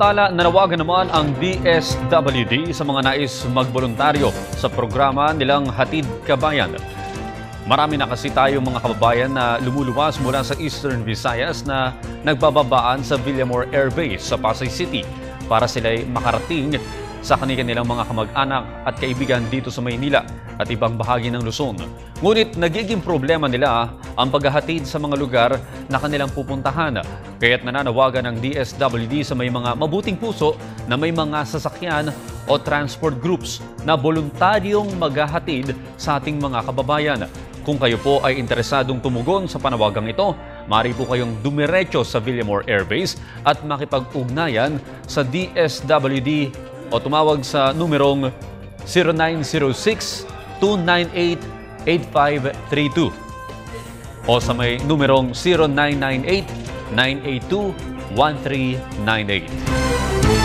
Samantala, nanawagan naman ang DSWD sa mga nais magboluntaryo sa programa nilang Hatid Kabayan. Marami na kasi tayo mga kababayan na lumuluwas mula sa Eastern Visayas na nagbababaan sa Villamor Air Base sa Pasay City para sila'y makarating sa kanilang mga kamag-anak at kaibigan dito sa Maynila at ibang bahagi ng Luzon. Ngunit nagiging problema nila ang paghahatid sa mga lugar na kanilang pupuntahan. Kaya't nananawagan ng DSWD sa may mga mabuting puso na may mga sasakyan o transport groups na voluntaryong maghahatid sa ating mga kababayan. Kung kayo po ay interesadong tumugon sa panawagang ito, maaari po kayong dumiretso sa Villamor Air Base at makipag-ugnayan sa DSWD o tumawag sa numerong 0906-298-8532 o sa may numerong 0998-982-1398.